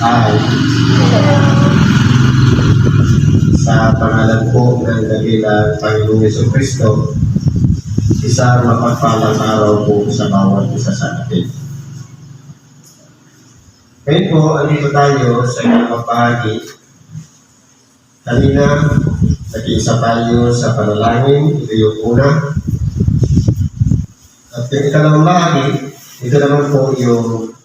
ay sa pangalan po ng dakilang Panginoong Jesucristo, isang mapagpalang araw po sa bawat isa sa atin. Ngayon po, andito tayo sa ikalawang bahagi. Kanina, nag-iisa tayo sa panalangin, ito yung una. At yung ikalawang bahagi, ito naman po yung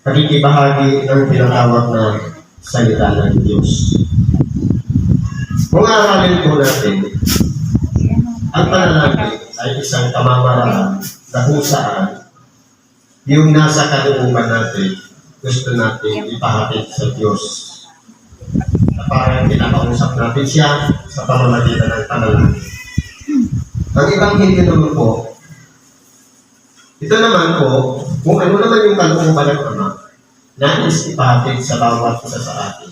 pagkikibahagi ng tinatawag na salita ng Diyos. Kung aralin po natin, ang panalangin ay isang kamamaraan na kung saan yung nasa kalooban natin, gusto natin ipahatid sa Diyos. Na parang pinakausap natin siya sa pamamagitan ng panalangin. Ang ibang hindi naman po, ito naman po, kung ano naman yung kalooban ng Ama, nais ipahatid sa bawat isa sa atin.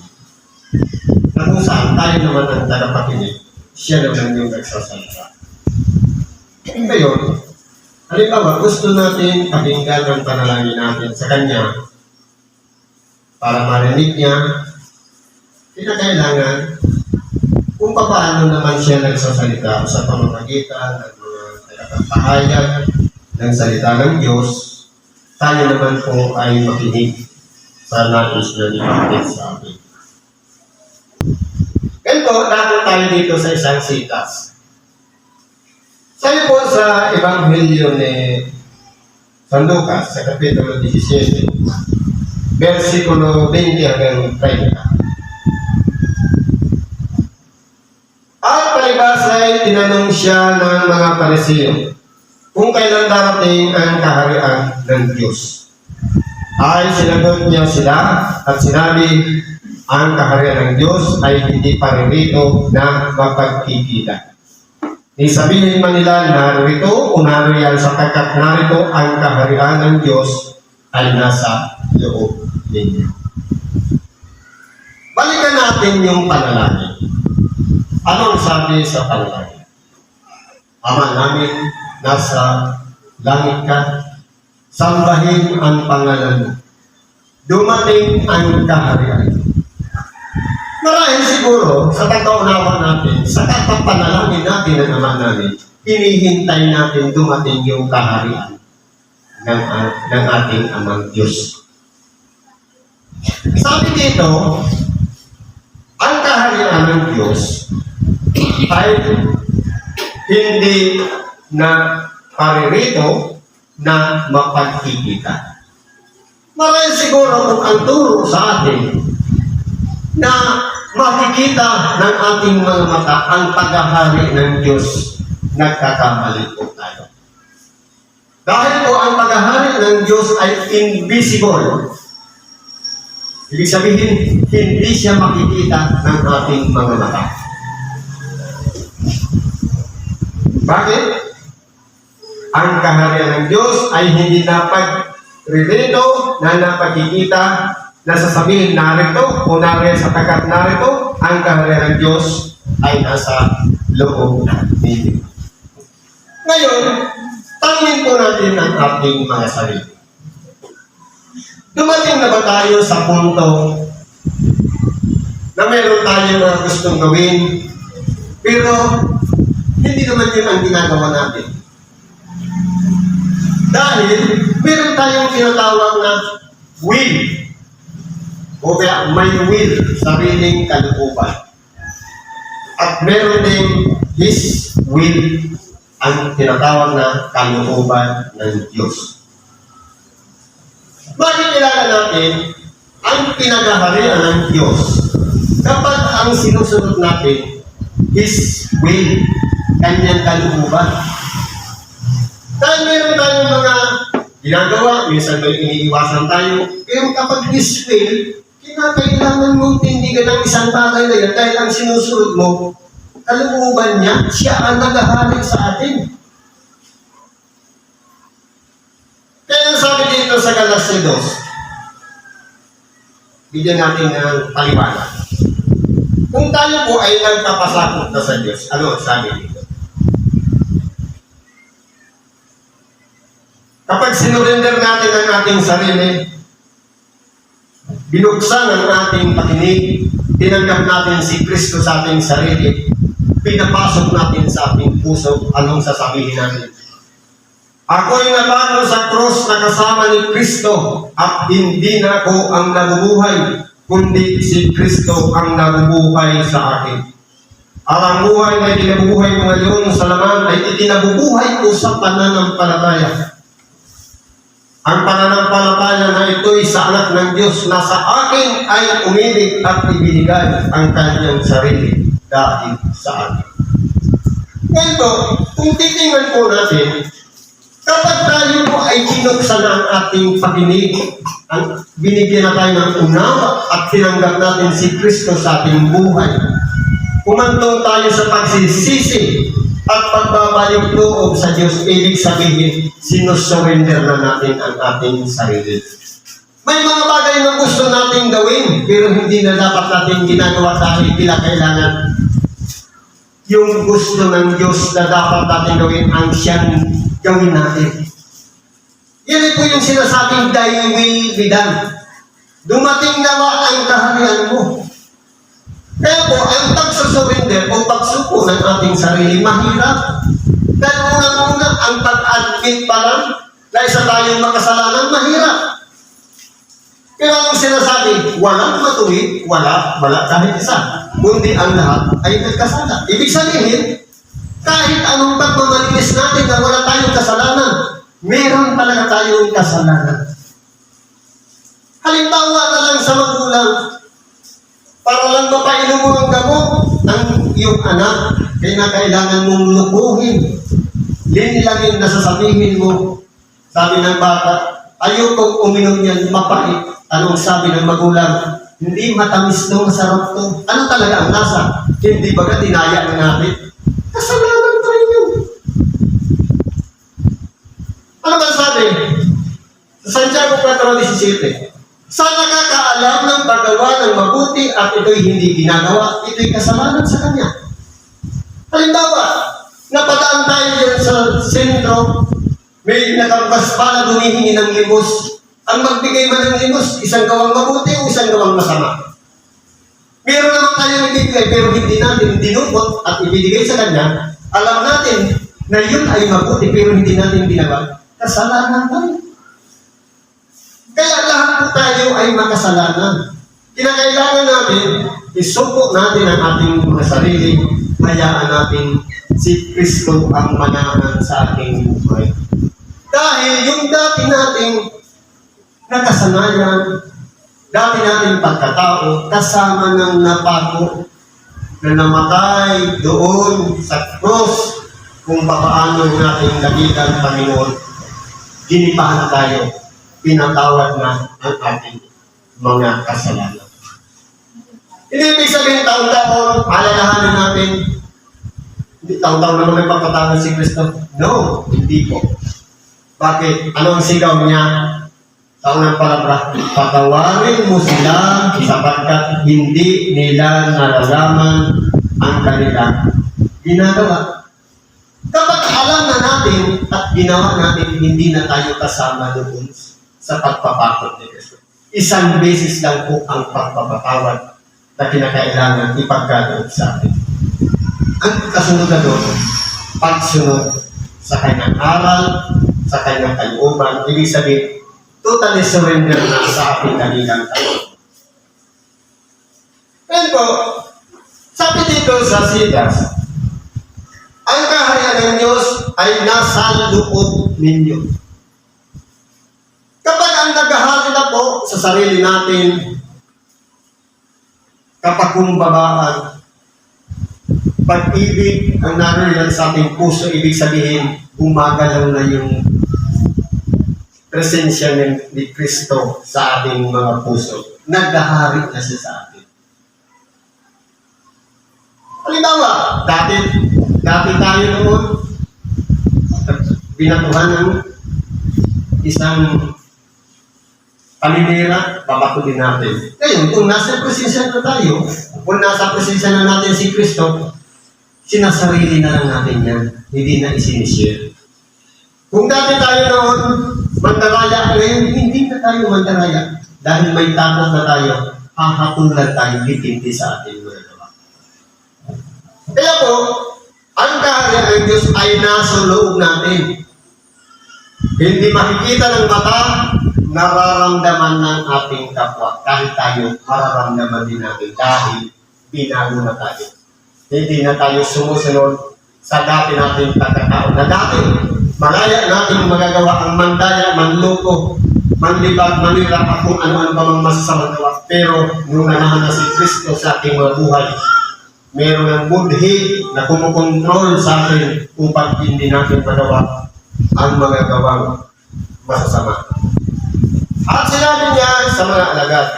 Na kung saan tayo naman ang tagapakinig, siya naman yung nagsasalita. Ngayon, halimbawa, gusto natin pakinggan ang panalangin natin sa Kanya para marinig niya, kinakailangan kung paano naman siya nagsasalita sa pamamagitan ng mga tagapagpahayag ng salita ng Diyos, tayo naman po ay makinig sa nais na ipahatid sa atin. Ganito, dapat tayo dito sa isang sitas. Sayo po sa Ebanghelyo ni San Lucas, sa Kapitulo 17, versikulo 20 hanggang 30. At palibas ay tinanong siya ng mga Pariseo kung kailan darating ang kaharian ng Diyos. Ay sinagot niya sila at sinabi, ang kaharian ng Diyos ay hindi paririto na mapagkikita. Sabihin man nila narito o nariyan sapagkat narito ang kaharian ng Diyos ay nasa loob ninyo. Balikan natin yung panalangin. Anong sabi sa panalangin? Ama namin, nasa langit ka, sambahin ang pangalan mo. Dumating ang kaharian. Marahil siguro, sa kataunawa natin, sa katapanalangin natin ng Ama namin, hinihintay natin dumating yung kaharian ng ating Amang Diyos. Sabi dito, ang kaharian ng Diyos ay hindi na paririto na mapagkikita. Marahil siguro kung ang turo sa atin na makikita ng ating mga mata ang paghahari ng Diyos, nagkakamali po tayo. Dahil po ang paghahari ng Diyos ay invisible. Ibig sabihin, hindi siya makikita ng ating mga mata. Bakit? Ang kaharian ng Diyos ay hindi napag-relito na napagkikita na sasabihin narito o nariyan sa tagat narito, ang kaharian ng Diyos ay nasa loob ninyo. Ngayon, tangin po natin ang ating mga sarili. Dumating na ba tayo sa punto na meron tayo na gustong gawin, pero hindi naman yun ang ginagawa natin? Dahil meron tayong tinatawag na will. O kaya may will, sariling kalooban. At meron din His will, ang tinatawag na kalooban ng Diyos. Makikilala natin ang pinagaharian ng Diyos kapag ang sinusunod natin His will, kanyang kalooban. Dahil meron tayong mga ginagawa, minsan may iniiwasan tayo, pero kapag His will, kinakailangan mong tindigan ng isang bagay na yan dahil ang sinusunod mo, kalooban niya, siya ang naghahari sa atin. Kaya sabi dito sa Galatia 2, bigyan natin ng paliwanag. Kung tayo po ay nagkapasakot na sa Diyos, ano sabi dito? Kapag sinurrender natin ang ating sarili, binuksan ang ating pakinig, tinanggap natin si Kristo sa ating sarili, pinapasok natin sa ating puso, anong sasabihin natin? Ako'y natalo sa krus na kasama ni Kristo at hindi na ako ang nabubuhay, kundi si Kristo ang nabubuhay sa akin. At ang buhay na itinabubuhay ko ngayon sa laman ay itinabubuhay ko sa pananampalataya. Ang pananampalataya na ito'y sa anak ng Diyos na sa akin ay umibig at ibinigay ang kanyang sarili dahil sa akin. Ganito, kung titingnan po natin, kapag tayo po ay binuksan ang ating pakinig, binigyan na tayo ng unawa at tinanggap natin si Kristo sa ating buhay, umantong tayo sa pagsisisi at pagbabalik loob sa Diyos, ibig sabihin, sinusurrender na natin ang ating sarili. May mga bagay na gusto natin gawin, pero hindi na dapat natin ginagawa dahil kailangan. Yung gusto ng Diyos na dapat natin gawin ang siyang gawin natin. Yan po yung sinasabing thy will be done. Dumating nawa ang kaharian mo. Kaya po, ang pagsusurrender o pagsuko ng ating sarili, mahirap. Dahil unang-una, ang pag-admit pa lang na isa tayong makasalanan, mahirap. Pero ang sinasabi, walang matuwid, wala kahit isa. Kundi ang lahat ay nagkasala. Ibig sabihin, kahit anong pagmamalinis natin na wala tayong kasalanan, meron talaga tayong kasalanan. Halimbawa na lang sa magulang, para lang mapainom mo ng gamot ang iyong anak, kaya kailangan mong lukuhin. Linlangin na sasabihin mo, sabi ng bata, ayokong uminom yan, mapait. Anong sabi ng magulang? Hindi matamis to, masarap to. Ano talaga ang lasa? Hindi baga dinaya na natin? Kasalanan pa rin yun. Ano ba sabi? Sa Santiago 4:17, sa nakakaalam ng paggawa ng mabuti at ito'y hindi ginagawa, ito'y kasalanan sa kanya. Halimbawa, napadaan tayo dyan sa sentro, may nakambas pala humihingi ng limos. Ang magbigay man ng limos, isang gawang mabuti o isang gawang masama. Meron naman tayong ibigay, pero hindi natin dinukot at ibigay sa kanya. Alam natin na yun ay mabuti, pero hindi natin ginawa. Kasalanan tayo. Kaya lahat po tayo ay makasalanan. Kinakailangan natin, isuko natin ang ating mga sarili, hayaan natin si Kristo ang manahan sa ating buhay. Dahil yung dati nating nakasanayan, dati nating pagkatao, kasama ng napako na namatay doon sa cross kung paano natin nagitan Panginoon, ginipahan tayo, pinatawad na ang ating mga kasalanan. Hindi ibig sabihin taon-taon, alalahanin natin, hindi taon-taon naman nagpapatawad si Kristo. No, hindi po. Bakit? Ano ang sigaw niya? Sa unang palabra, patawarin mo sila sapagkat hindi nila nalalaman ang kanilang ginagawa. Kapag alam na natin at ginawa natin, hindi na tayo kasama doon sa pagpapakot ni Kristo. Isang beses lang po ang pagpapatawad na kinakailangan ipagkaloob sa atin. Ang kasunod na doon, pagsunod sa kanyang aral, sa kanyang kalooban, ibig sabihin, totally surrender na sa ating kanilang kalooban. Pero sabi dito sa Sidas, ang kaharian ng Diyos ay nasa loob ninyo. Kapag ang naghahari na po sa sarili natin, kapakumbabaan, pag-ibig ang naroon sa ating puso, ibig sabihin, gumagalaw na yung presensya ni Kristo sa ating mga puso. Naghahari na siya sa atin. Halimbawa, dati tayo noon, binatuhan ng isang paninira, papatulin natin. Ngayon, kung nasa presensya na tayo, kung nasa presensya na natin si Kristo, sinasarili na lang natin yan. Hindi na isinishare. Kung dati tayo noon, Mandaraya, ngayon hindi na tayo mandaraya. Dahil may takot na tayo, hahatulan tayo dipindi sa ating mga gawa. Kaya po, ang kaharian ng Diyos ay nasa loob natin. Hindi makikita ng mata, nararamdaman ng ating kapwa. Kahit tayo, mararamdaman din natin dahil binago na tayo. Hindi na tayo sumusunod sa dati nating pagkatao. Na dati, malaya natin magagawa ang mandaya, manloko, manlibag, manira, at kung ano-ano pa mang masasamang gawa. Pero, nung nanahan na si Kristo sa ating mga buhay, meron ng budhi na kumukontrol sa atin upang hindi natin magawa ang mga gawang masasama. At sinabi niya sa mga alagad,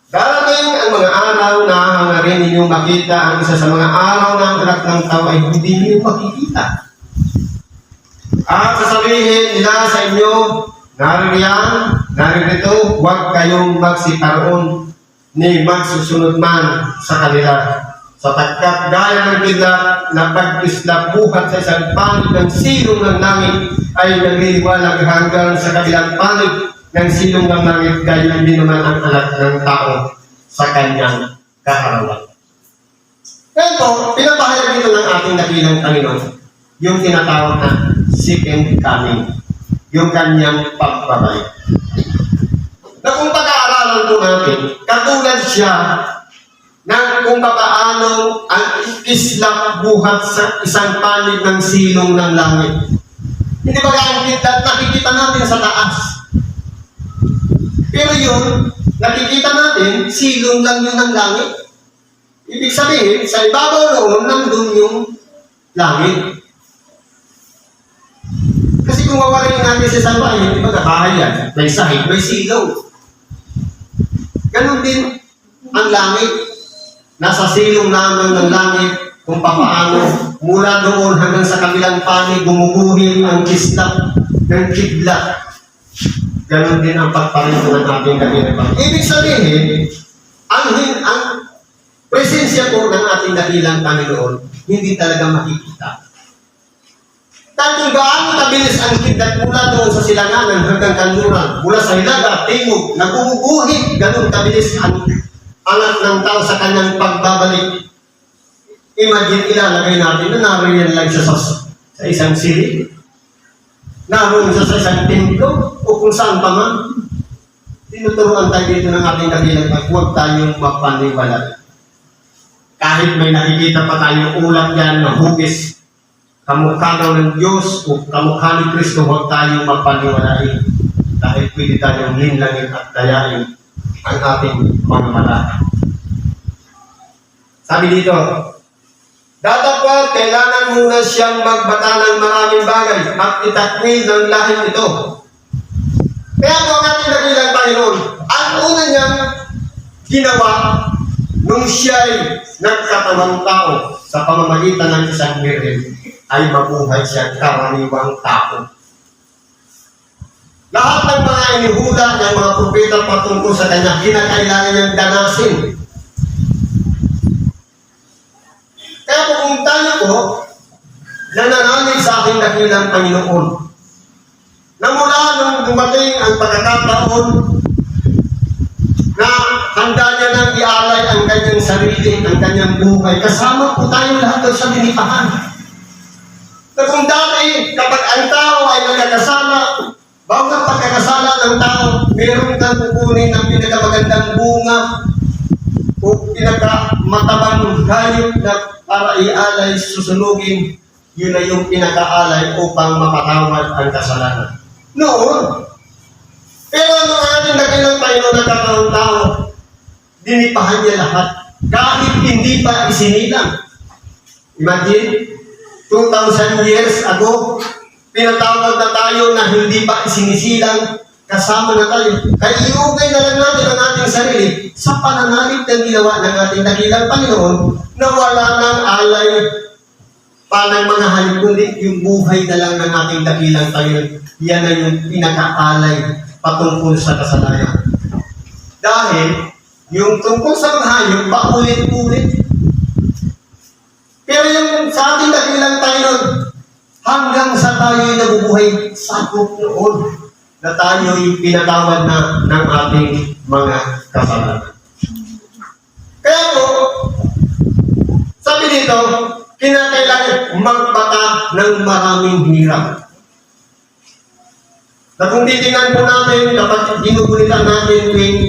darating ang mga araw na hangarin ninyong makita ang isa sa mga araw ng anak ng tao ay hindi niyo makikita. At sasabihin nila sa inyo, naririyan, naririto, huwag kayong magsikaroon ni magsusunod man sa kanila. Sapagkat gaya ng kidlat na pag-islap buhat sa isang panig ng silong ng langit ay nagliliwanag hanggang sa kabilang panig ng silong ng langit, gaya din naman ang anak ng tao sa kanyang kaharawan. Kaya po, pinapahayag dito ng ating dakilang Panginoon yung tinatawag na second coming, yung kanyang pagbabalik. Na kung pag-aaralan po natin, katulad siya na kung paano ang islap buhat sa isang panig ng silong ng langit. Hindi ba ang kidlat nakikita natin sa taas? Pero yun, nakikita natin, silong lang yun ng langit. Ibig sabihin, sa ibabaw noon, nandun yung langit. Kasi kung wawarin natin sa isang bahay, di ba bahay yan? May sahig, may silong. Ganon din ang langit. Nasa silong lamang ng langit kung paano mula doon hanggang sa kabilang panig gumuguhin ang kislap ng kidlat. Ganon din ang pagparito ng ating dakilang. Ibig sabihin, ang presensya po ng ating dakilang Panginoon hindi talaga makikita. Dahil kung gaano kabilis ang kidlat mula doon sa silanganan hanggang kanluran, mula sa hilaga, timog, nagumuguhin, ganon kabilis ang anak ng tao sa kanyang pagbabalik. Imagine, ilalagay natin na naroon lang siya sa isang silid. Naroon siya sa isang templo o kung saan pa man. Tinuturuan tayo dito ng ating dakilang at huwag tayong mapaniwala. Kahit may nakikita pa tayong ulat yan na hugis, kamukha daw ng Diyos o kamukha ni Kristo, huwag tayong mapaniwalain. Dahil pwede tayong linlangin at dayain ang ating mga mata. Sabi dito, datapwat kailangan muna siyang magbata ng maraming bagay at itakwil ng lahing ito. Kaya po ang ating dakilang Panginoon, ang una niyang ginawa nung siya'y nagkatawang tao sa pamamagitan ng isang birhen ay mabuhay siyang karaniwang tao. Lahat ng mga inihula ng mga propeta patungkol sa kanya, kinakailangan niyang danasin. Kaya po kung tayo po, nananalig sa ating dakilang Panginoon, na mula nung dumating ang pagkakataon na handa niya nang ialay ang kanyang sarili, ang kanyang buhay, kasama po tayo lahat doon sa dinipahan. Na kung dati, kapag ang tao ay nagkakasala, bago ang pagkakasala ng tao, meron kang kukunin ng pinakamagandang bunga o pinakamatabang hayop na para ialay, susunugin, yun na yung pinakaalay upang mapatawad ang kasalanan. Noon. Pero nung ating dakilang Panginoon na kataong tao, dinipahan niya lahat. Kahit hindi pa isinilang. Imagine, 2,000 years ago, pinatawag na tayo na hindi pa isinisilang, kasama na tayo. Kaya iugay na lang natin ang ating sarili sa pananalig ng ginawa ng ating dakilang Panginoon na wala ng alay pa ng mga hayop, kundi yung buhay na lang ng ating dakilang Panginoon. Yan na yung pinakaalay patungkol sa kasalanan. Dahil, yung tungkol sa mga hayop, paulit-ulit. Pero yung sa ating dakilang Panginoon, hanggang sa tayo'y nabubuhay sakop noon na tayo'y pinatawad na ng ating mga kasalanan. Kaya po, sabi dito, kinakailangan magbata ng maraming hirap. Na kung titingnan po natin, kapag ginugulitan natin tuwing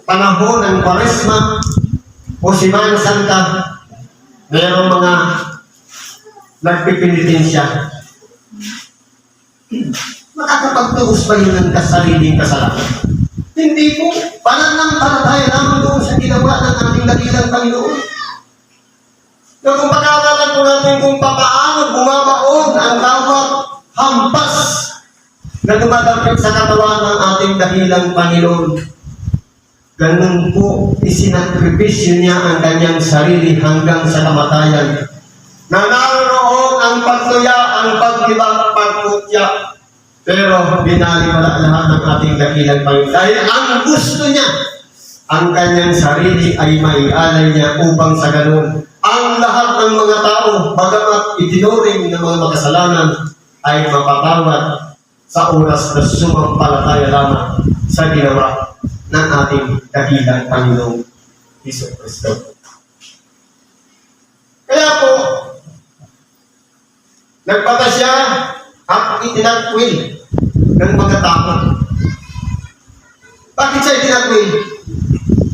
panahon ng Kwaresma o Semana Santa, mayroong mga nagpipinitensya. Makakapagtuos ba yun ng sariling kasalanan? Hindi po. Pananampalataya lamang doon sa ginawa ng ating dakilang Panginoon. Na kung pag-aaralan po natin kung paano bumabaon ang bawat hampas na dumadapit sa katawan ng ating dakilang Panginoon. Ganun po, isinakripisyo niya ang kanyang sarili hanggang sa kamatayan. Na naroon ang pagtuya, ang pagdibang, pagkutya. Pero binaliwala lahat ng ating dakilang Panginoon. Dahil ang gusto niya, ang kanyang sarili ay maialay niya upang sa ganun, ang lahat ng mga tao, bagamat itinuring ng mga makasalanan, ay mapatawad sa oras na sumampalataya lamang sa ginawa ng ating dakilang Panginoong Jesucristo. Kaya po, nagbata siya at itinakwil ng mga tao. Bakit siya itinakwil?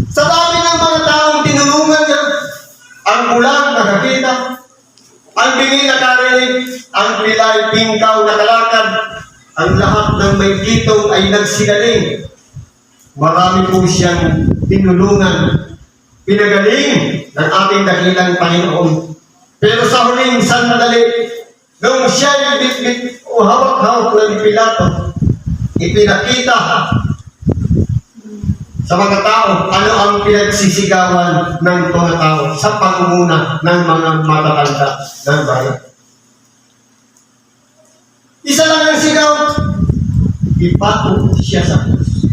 Sa dami ng mga taong tinulungan niya, ang bulang nakakita, ang bingi nakarinig, ang pilay pingkaw nakalakad, ang lahat ng may kitong ay nagsigaling. Marami po siyang tinulungan, pinagaling ng ating dakilang Panginoon. Pero sa huling sandali, nung siya'y bitbit o hawak-hawak na ni Pilato, ipinakita sa mga tao ano ang pinagsisigawan ng mga tao sa pangunguna ng mga matatanda ng bayan. Isa lang ang sigaw, ipato siya sa krus.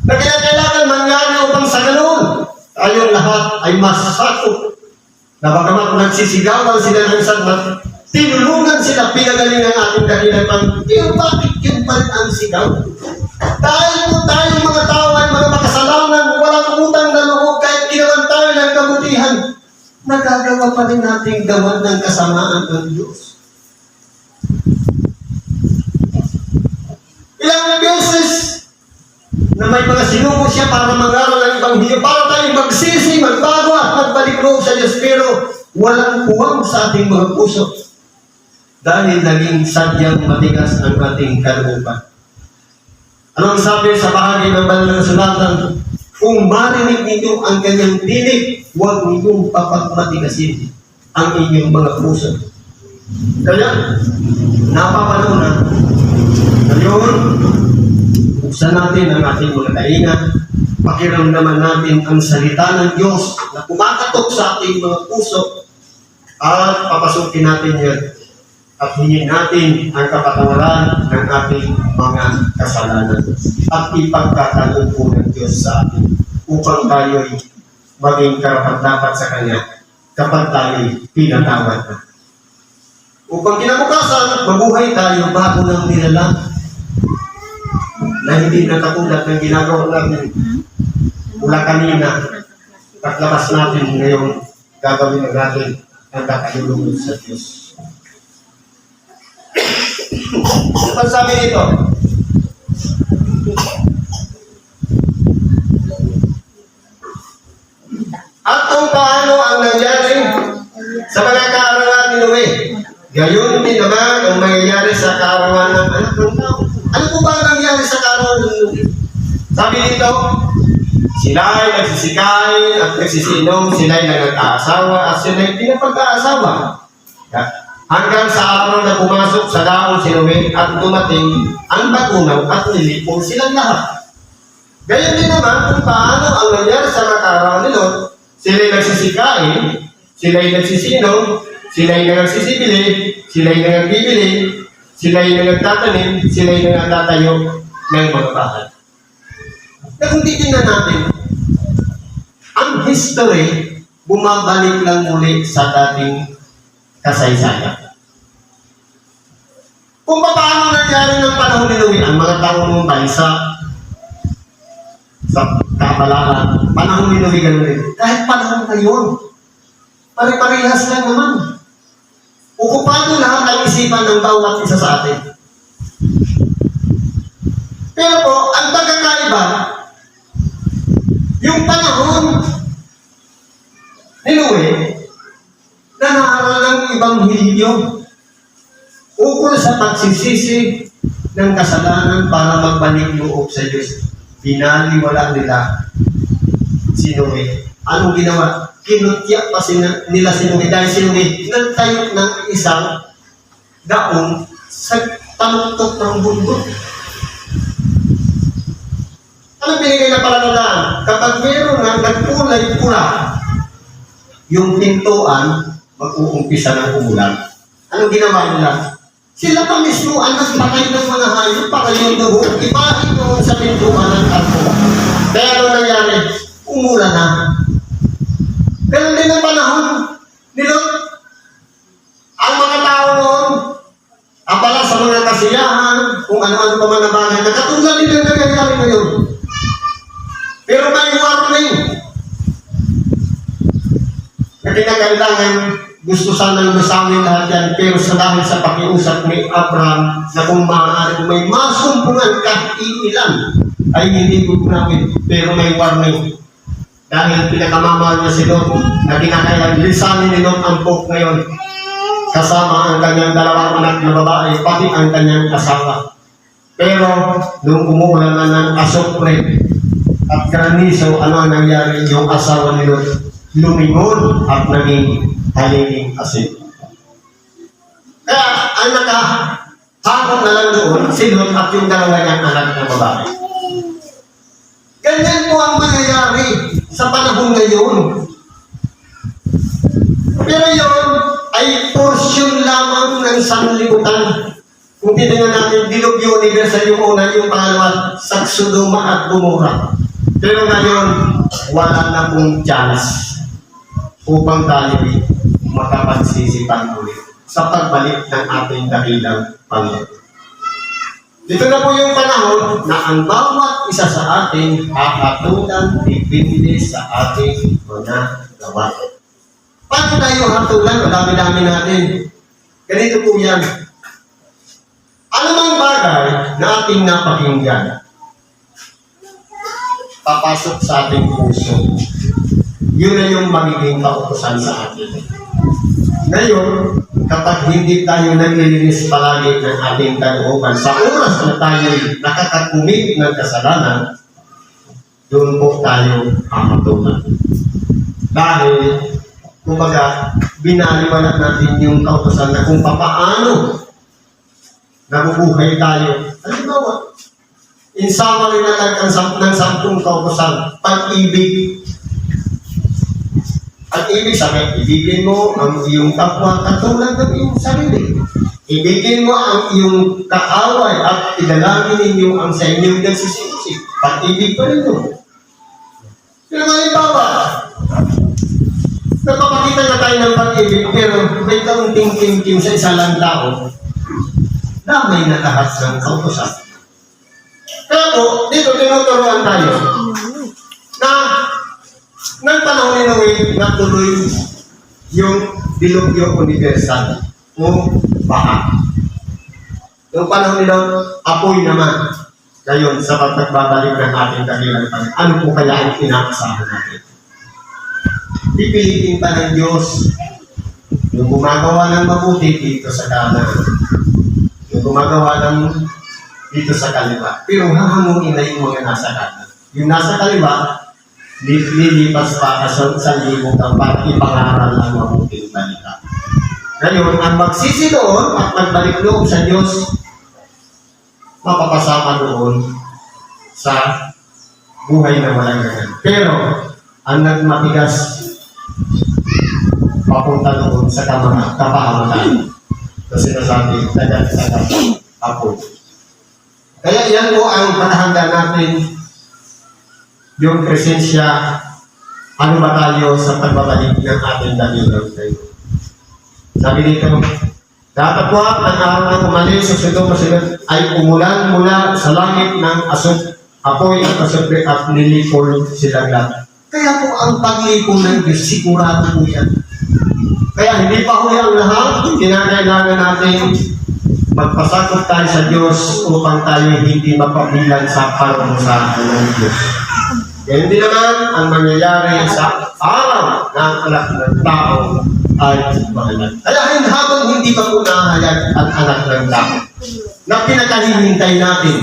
Na kaya kailangan mangyari upang sa ganun, tayong lahat ay masasakop. Na bagamat nagsisigawan sila ng sanmat, tinulungan sila, pinagaling ang ating dakilang Panginoon. Pero bakit yun pa rin ang sigaw? Dahil po tayong mga tao ay mga makasalanan, walang utang na loob, kahit ginawan tayo ng kabutihan, nagagawa pa rin nating gawan ng kasamaan ng Diyos. Ilang beses na may mga sinuko siya para mangaral ng Ebanghelyo, para tayong magsisi, magbago at magbalik loob sa Diyos, pero walang puwang sa ating mga puso dahil naging sadyang matigas ang ating kalooban. Anong sabi sa bahagi ng banal na kasulatan? Kung marinig ninyo ang kanyang tinig, huwag ninyong papagmatigasin ang inyong mga puso. Kaya, napapanahon na, ngayon, buksan natin ang ating mga tainga, pakiramdaman natin ang salita ng Diyos na kumakatok sa ating mga puso at papasukin natin yan at hingin natin ang kapatawaran ng ating mga kasalanan at ipagkakaloob po ng Diyos sa atin upang tayo'y maging karapat-dapat sa Kanya kapag tayo'y pinatawad na. Upang kinabukasan, mabuhay tayo bago ng nilalang na hindi na katulad ng ginagawa natin mula kanina, paglabas natin ngayon, gagawin natin ang kakayulungan sa Diyos. Ano sabi dito? At kung paano ang nangyari sa mga kaarawan ni Noe, gayon din naman ang mangyayari sa kaarawan ng anak ng tao. Ano po ba ang nangyari sa kaarawan ng Noe? Sabi dito, sila ay nagsisikay at nagsisinom, sila ay nag-aasawa at sila ay pinapag-aasawa. Hanggang sa araw na pumasok sa daong si Noe at dumating ang bagunaw at nilipol silang lahat. Gayon din naman kung paano ang nangyari sa mga kaarawan ni Lot, sila ay nagsisikain, sila ay nagsisinom, sila ay nagsisibili, sila ay nagbibili, sila ay nagtatanim, sila ay nagtatayo ng mga bahay. Na kung titignan natin, ang history bumabalik lang muli sa dating kasaysayan. Kung paano nangyari ng panahon ni Noe, ang mga taong ng bansa sa kabalaan, panahon ni Noe gano'n rin. Kahit panahon ngayon, pare-parehas lang naman. Okupado lahat ang isipan ng bawat isa sa atin. Pero po, ang pagkakaiba, yung panahon ni Noe, na naaral ng Ebanghelyo ukol sa pagsisisi ng kasalanan para magbalik loob sa Diyos. Binaliwala nila si Noe. Anong ginawa? Kinutya pa nila si Noe dahil si Noe nagtayo ng isang daong sa talutok ng bundok. Anong binigay na palatandaan? Kapag meron na nagkulay pula, yung pintuan, mag-uumpisa ng ulan. Anong ginawa nila? Sila pa mismo ang nagpatay ng mga hayop para yung dugo, ipahin doon sa pintuan ng kalpo. Kaya ano nangyari? Umulan na. Ganun din ang panahon ni Lot. Ang mga tao noon, abala sa mga kasiyahan, kung ano-ano pa man na bagay, nakatulad din ang nangyayari ngayon. Pero may warning na kinakailangan gusto sanang masawin lahat yan, pero sa dahil sa pakiusap ni Abraham na kung maaari kung may masumpungan kahit ilan ay hindi gugunawin, pero may warning. Dahil pinakamamahal niya si Lot na kinakailangan lisanin ni Lot ang pok ngayon kasama ang kanyang dalawang anak na babae, pati ang kanyang asawa. Pero nung umuulan na ng asopre at granizo, ano ang nangyari? Yung asawa ni Lot lumingon at naging halinging asin. Kaya ang nakahakot na lang doon, si Lot at yung dalawa niyang anak na babae. Ganyan po ang mangyayari sa panahon ngayon. Pero yun ay portion lamang ng sanlibutan. Kung titingnan natin, dilubyo universal yung una, yung pangalawa, sa Sodoma at Gomorra. Pero ngayon, wala na pong chance upang tayo makapagsisipan ulit sa pagbalik ng ating dakilang Panginoon. Dito na po yung panahon na ang bawat isa sa ating hahatulan depende sa ating mga gawa. Paano tayo hatulan? Madami-dami natin. Ganito po yan. Ano mang bagay na ating napakinggan, papasok sa ating puso. Yun na yung magiging kautusan sa atin. Ngayon, kapag hindi tayo naglilinis palagi ng ating kalooban, sa oras na tayo nakakakumit ng kasalanan, doon po tayo hahatulan. Dahil, kumbaga, binaliwanag natin yung kautusan na kung papaano nabubuhay tayo. Halimbawa, in summary na lang ng 10 kautusan, pag-ibig. At ibig sabihin, ibigin mo ang iyong kapwa katulad ng iyong sarili. Ibigin mo ang iyong kaaway at idalangin ninyo ang sa inyong nagsisisi. Pag-ibig pa rin yun. Pero halimbawa, napapakita na tayo ng pag-ibig, pero may kaunting kim-kim sa isa lang tao, damay na lahat ng kautusan. Kaya po, dito tinuturuan tayo na nang panahon ni Noe, natuloy yung dilubyo universal o baha. Yung panahon ni Lot, apoy naman. Ngayon, sa pagbagbalik ng ating dakilang Panginoon, ano po kaya ang inaasahan natin? Pipilitin pa ng Diyos yung gumagawa ng mabuti dito sa kanan, yung gumagawa ng dito sa kaliwa. Pero hahanguin na yung mga nasa kanan. Yung nasa kaliwa, lilipas pa sa libutan para ipangaral ang mabuting balita. Ngayon, ang magsisi doon at magbalik loob sa Diyos, mapapasama doon sa buhay na walang ganyan. Pero, ang nagmatigas, papunta doon sa kapahamakan. Kasi nasabi, tagat-tagat ako. Kaya yan po ang panahanda natin, yung presensya ano ba tayo sa pagbabalik ng ating dakilang tayo? Sabi dito, datapwat ang araw na umalis sa Sodom ay umulan mula sa langit ng asok, apoy at kasupre at nilipol silang lahat. Kaya po ang paglipol ng Diyos, sigurado po yan. Kaya hindi pa huli ang lahat, kinakailangan natin magpasakot tayo sa Diyos upang tayo hindi mapabilang sa parusahan ng Diyos. Yan din naman ang mangyayari sa araw ng anak ng tao ay mahayag. Kaya habang hindi pa po nahayag ang anak ng tao, na pinakahihintay natin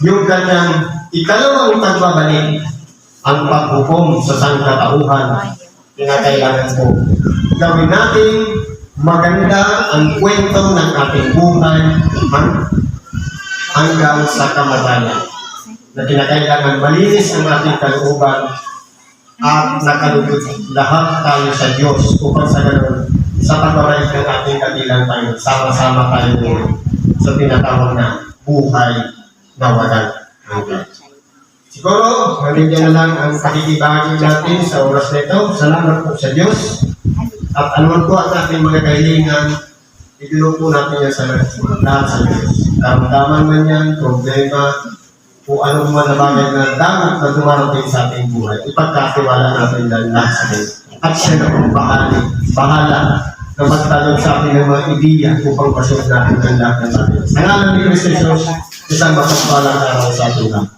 yung kanyang ikalawang pagbabalik, ang paghukom sa sangkatauhan, kinakailangan po gawin natin maganda ang kwento ng ating buhay hanggang sa kamatayan. Na kinakailangan malinis ang ating kalooban at nakalugod lahat tayo sa Diyos upang sa ganoon, sa pagbabayad ng ating kabilang tayo, sama-sama tayo sa tinatawag na buhay na walang hanggan. Siguro, maligyan na lang ang pakikibahagi natin sa oras na ito. Salamat po sa Diyos. At anuman po ang ating mga kahilingan, itulong po natin yan sa lahat sa Diyos. Karamdaman man yan, problema, kung ano man na bagay na dapat na dumarating sa ating buhay, ipagkatiwala natin lang lahat sa Diyos. At siya na kung bahala na magtalog sa ating ng mga ideya upang pasunod natin ang lahat ng atin. Sa ngalan ni Kristo Jesus, isang mapagpalang araw sa ating lahat.